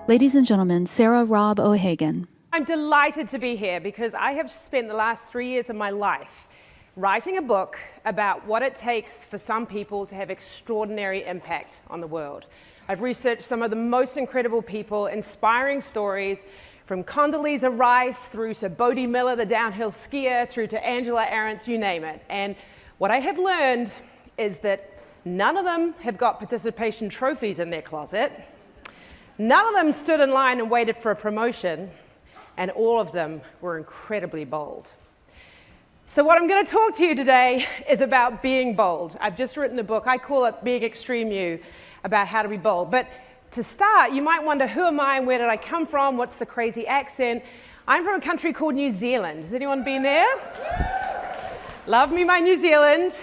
Ladies and gentlemen, Sarah Robb O'Hagan. I'm delighted to be here because I have spent the last 3 years of my life writing a book about what it takes for some people to have extraordinary impact on the world. I've researched some of the most incredible people, inspiring stories, from Condoleezza Rice through to Bodie Miller, the downhill skier, through to Angela Ahrendts, you name it. And what I have learned is that none of them have got participation trophies in their closet. None of them stood in line and waited for a promotion, and all of them were incredibly bold. So what I'm going to talk to you today is about being bold. I've just written a book, I call it Being ExtremeYou, about how to be bold. But to start, you might wonder, who am I and where did I come from? What's the crazy accent? I'm from a country called New Zealand. Has anyone been there? Love me my New Zealand.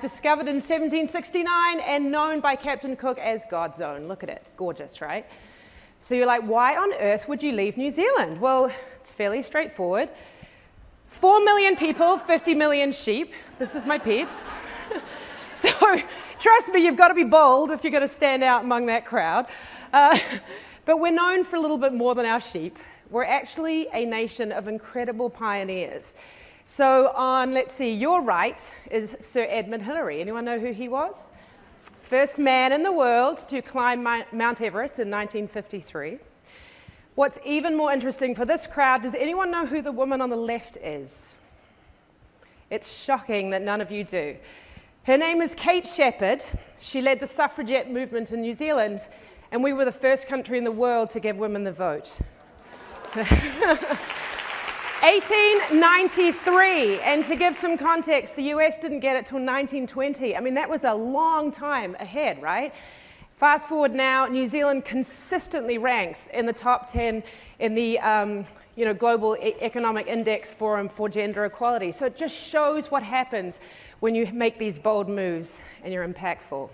Discovered in 1769 and known by Captain Cook as God's own. Look at it, gorgeous, right? So you're like, why on earth would you leave New Zealand? Well, it's fairly straightforward. 4 million people, 50 million sheep. This is my peeps. So trust me, you've got to be bold if you're going to stand out among that crowd. But we're known for a little bit more than our sheep. We're actually a nation of incredible pioneers. So on, let's see, your right is Sir Edmund Hillary. Anyone know who he was? First man in the world to climb Mount Everest in 1953. What's even more interesting for this crowd, does anyone know who the woman on the left is? It's shocking that none of you do. Her name is Kate Sheppard. She led the suffragette movement in New Zealand, and we were the first country in the world to give women the vote. 1893, and to give some context, the US didn't get it till 1920. I mean, that was a long time ahead, right? Fast forward now, New Zealand consistently ranks in the top 10 in the Global Economic Index Forum for Gender Equality. So it just shows what happens when you make these bold moves and you're impactful.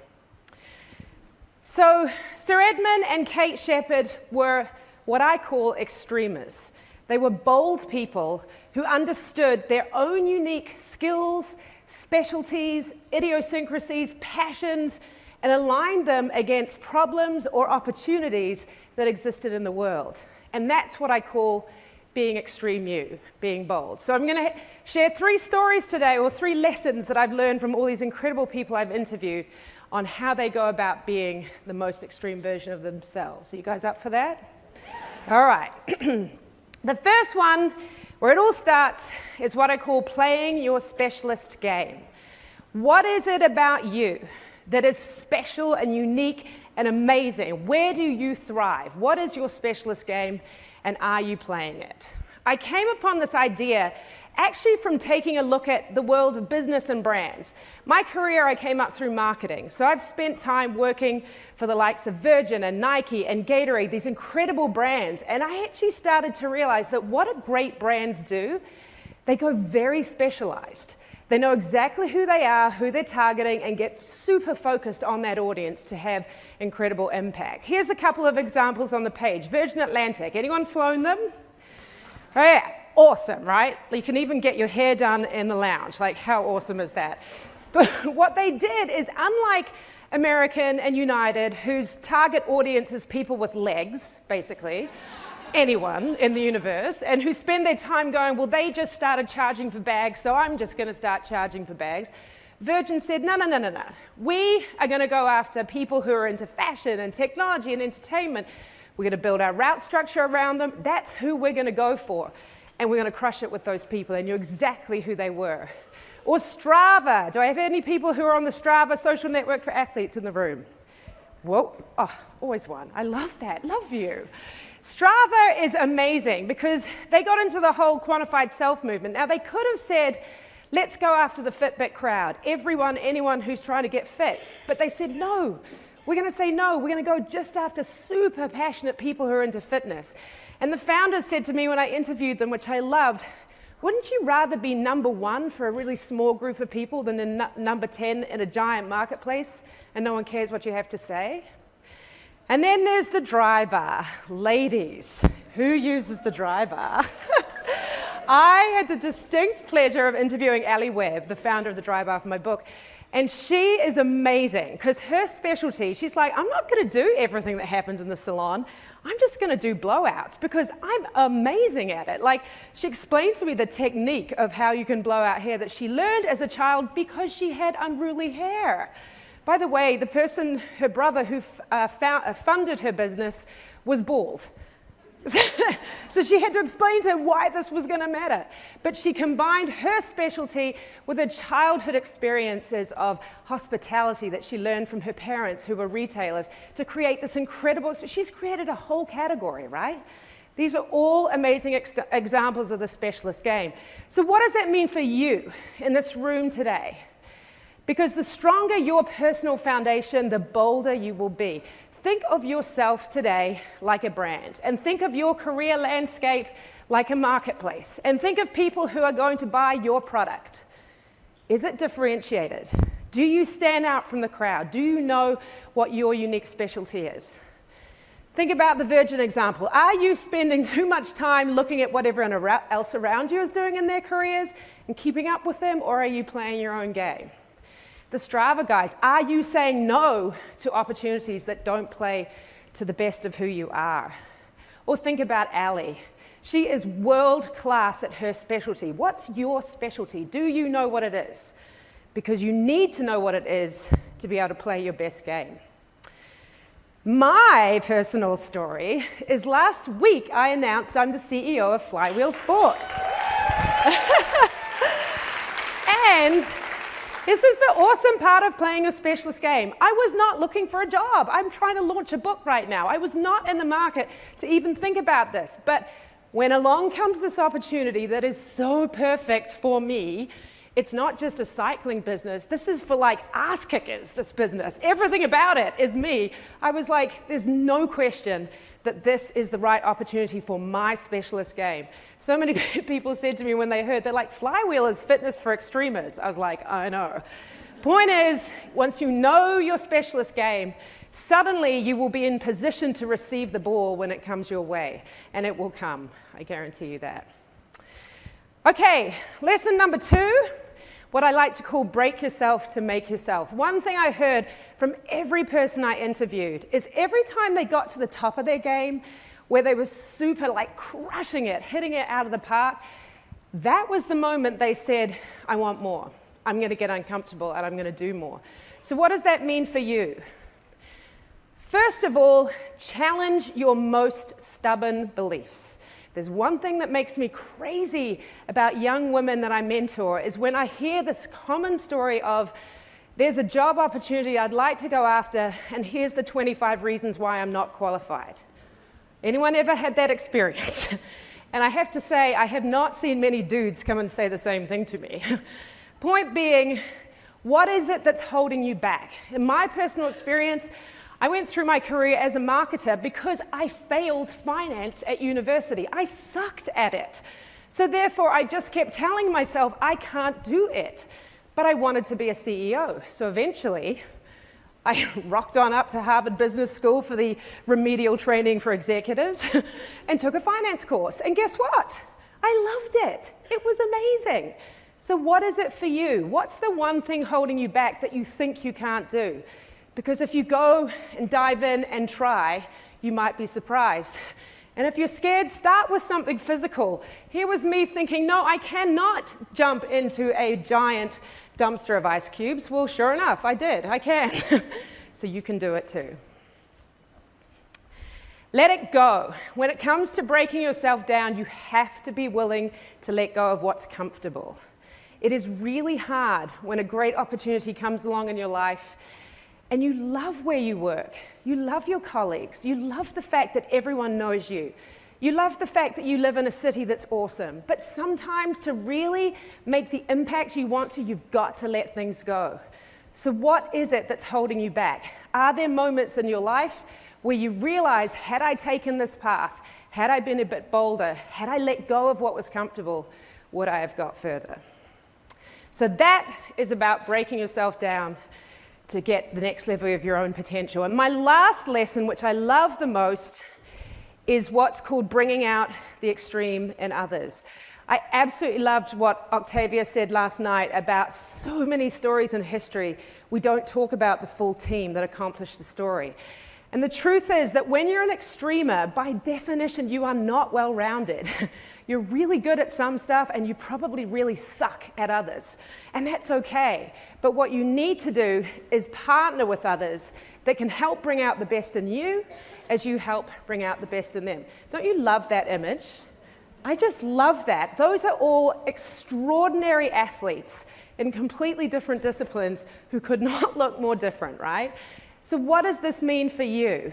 So Sir Edmund and Kate Sheppard were what I call extremists. They were bold people who understood their own unique skills, specialties, idiosyncrasies, passions, and aligned them against problems or opportunities that existed in the world. And that's what I call being ExtremeYou, being bold. So I'm going to share 3 stories today, or 3 lessons that I've learned from all these incredible people I've interviewed on how they go about being the most extreme version of themselves. Are you guys up for that? All right. The first one, where it all starts, is what I call playing your specialist game. What is it about you that is special and unique and amazing? Where do you thrive? What is your specialist game, and are you playing it? I came upon this idea actually from taking a look at the world of business and brands. My career, I came up through marketing. So I've spent time working for the likes of Virgin and Nike and Gatorade, these incredible brands. And I actually started to realize that what great brands do, they go very specialized. They know exactly who they are, who they're targeting, and get super focused on that audience to have incredible impact. Here's a couple of examples on the page. Virgin Atlantic, anyone flown them? Oh yeah, awesome, right? You can even get your hair done in the lounge. Like, how awesome is that? But what they did is, unlike American and United, whose target audience is people with legs, basically, anyone in the universe, and who spend their time going, well, they just started charging for bags, so I'm just going to start charging for bags. Virgin said, no. We are going to go after people who are into fashion and technology and entertainment. We're going to build our route structure around them. That's who we're going to go for. And we're going to crush it with those people. And knew exactly who they were. Or Strava. Do I have any people who are on the Strava social network for athletes in the room? Whoa. Oh, always one. I love that. Love you. Strava is amazing because they got into the whole quantified self movement. Now, they could have said, let's go after the Fitbit crowd. Anyone who's trying to get fit. But they said, no. We're going to say no. We're going to go just after super passionate people who are into fitness. And the founders said to me when I interviewed them, which I loved, wouldn't you rather be number 1 for a really small group of people than in number 10 in a giant marketplace and no one cares what you have to say? And then there's the dry bar. Ladies, who uses the dry bar? I had the distinct pleasure of interviewing Ali Webb, the founder of the dry bar, for my book. And she is amazing because her specialty, she's like, I'm not going to do everything that happens in the salon. I'm just going to do blowouts because I'm amazing at it. Like, she explained to me the technique of how you can blow out hair that she learned as a child because she had unruly hair. By the way, the person, her brother, who funded her business was bald. So she had to explain to him why this was going to matter. But she combined her specialty with her childhood experiences of hospitality that she learned from her parents who were retailers to create this incredible, she's created a whole category, right? These are all amazing examples of the specialist game. So what does that mean for you in this room today? Because the stronger your personal foundation, the bolder you will be. Think of yourself today like a brand, and think of your career landscape like a marketplace, and think of people who are going to buy your product. Is it differentiated? Do you stand out from the crowd? Do you know what your unique specialty is? Think about the Virgin example. Are you spending too much time looking at what everyone else around you is doing in their careers and keeping up with them, or are you playing your own game? The Strava guys, are you saying no to opportunities that don't play to the best of who you are? Or think about Ali. She is world class at her specialty. What's your specialty? Do you know what it is? Because you need to know what it is to be able to play your best game. My personal story is last week I announced I'm the CEO of Flywheel Sports. And this is the awesome part of playing a specialist game. I was not looking for a job. I'm trying to launch a book right now. I was not in the market to even think about this. But when along comes this opportunity that is so perfect for me, it's not just a cycling business. This is for like ass kickers, this business. Everything about it is me. I was like, there's no question that this is the right opportunity for my specialist game. So many people said to me when they heard, they're like, Flywheel is fitness for extremers. I was like, I know. Point is, once you know your specialist game, suddenly you will be in position to receive the ball when it comes your way. And it will come, I guarantee you that. Okay, lesson number 2. What I like to call break yourself to make yourself. One thing I heard from every person I interviewed is every time they got to the top of their game, where they were super like crushing it, hitting it out of the park, that was the moment they said, I want more. I'm going to get uncomfortable and I'm going to do more. So what does that mean for you? First of all, challenge your most stubborn beliefs. There's one thing that makes me crazy about young women that I mentor is when I hear this common story of, there's a job opportunity I'd like to go after, and here's the 25 reasons why I'm not qualified. Anyone ever had that experience? And I have to say, I have not seen many dudes come and say the same thing to me. Point being, what is it that's holding you back? In my personal experience, I went through my career as a marketer because I failed finance at university. I sucked at it. So therefore, I just kept telling myself, I can't do it. But I wanted to be a CEO. So eventually, I rocked on up to Harvard Business School for the remedial training for executives and took a finance course. And guess what? I loved it. It was amazing. So what is it for you? What's the one thing holding you back that you think you can't do? Because if you go and dive in and try, you might be surprised. And if you're scared, start with something physical. Here was me thinking, no, I cannot jump into a giant dumpster of ice cubes. Well, sure enough, I did. I can. So you can do it too. Let it go. When it comes to breaking yourself down, you have to be willing to let go of what's comfortable. It is really hard when a great opportunity comes along in your life and you love where you work, you love your colleagues, you love the fact that everyone knows you, you love the fact that you live in a city that's awesome, but sometimes to really make the impact you want to, you've got to let things go. So what is it that's holding you back? Are there moments in your life where you realize, had I taken this path, had I been a bit bolder, had I let go of what was comfortable, would I have got further? So that is about breaking yourself down to get the next level of your own potential. And my last lesson, which I love the most, is what's called bringing out the extreme in others. I absolutely loved what Octavia said last night about so many stories in history. We don't talk about the full team that accomplished the story. And the truth is that when you're an extremer, by definition, you are not well-rounded. You're really good at some stuff, and you probably really suck at others. And that's okay. But what you need to do is partner with others that can help bring out the best in you as you help bring out the best in them. Don't you love that image? I just love that. Those are all extraordinary athletes in completely different disciplines who could not look more different, right? So what does this mean for you?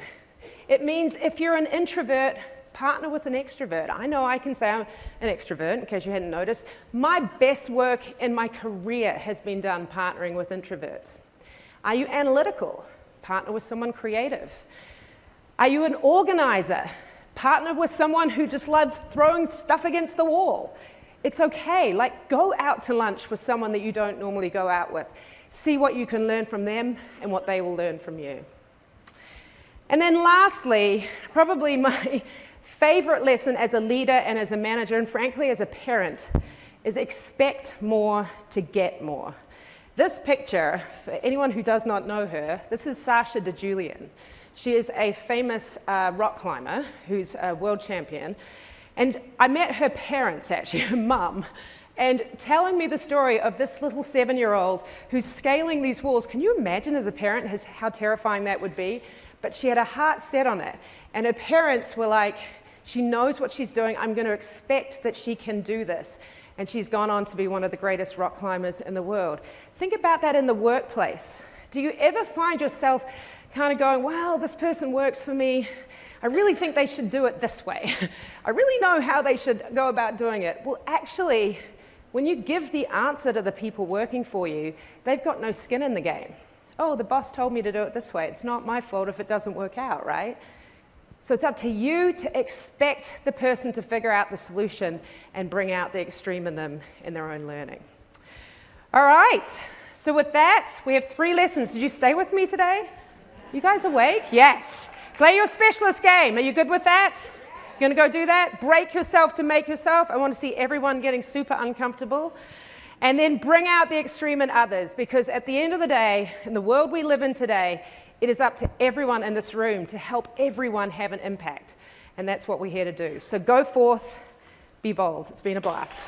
It means if you're an introvert, partner with an extrovert. I know I can say I'm an extrovert, in case you hadn't noticed. My best work in my career has been done partnering with introverts. Are you analytical? Partner with someone creative. Are you an organizer? Partner with someone who just loves throwing stuff against the wall. It's okay. Like, go out to lunch with someone that you don't normally go out with. See what you can learn from them and what they will learn from you. And then lastly, probably my favorite lesson as a leader and as a manager, and frankly as a parent, is expect more to get more. This picture, for anyone who does not know her, this is Sasha DeJulian. She is a famous rock climber who's a world champion. And I met her parents, actually, her mum, and telling me the story of this little 7-year-old who's scaling these walls. Can you imagine as a parent how terrifying that would be? But she had her heart set on it. And her parents were like, she knows what she's doing. I'm going to expect that she can do this. And she's gone on to be one of the greatest rock climbers in the world. Think about that in the workplace. Do you ever find yourself kind of going, well, this person works for me. I really think they should do it this way. I really know how they should go about doing it. Well, actually, when you give the answer to the people working for you, they've got no skin in the game. Oh, the boss told me to do it this way. It's not my fault if it doesn't work out, right? So it's up to you to expect the person to figure out the solution and bring out the extreme in them in their own learning. All right, so with that, we have 3 lessons. Did you stay with me today? You guys awake? Yes. Play your specialist game. Are you good with that? You're going to go do that? Break yourself to make yourself. I want to see everyone getting super uncomfortable. And then bring out the extreme in others, because at the end of the day, in the world we live in today, it is up to everyone in this room to help everyone have an impact. And that's what we're here to do. So go forth, be bold. It's been a blast.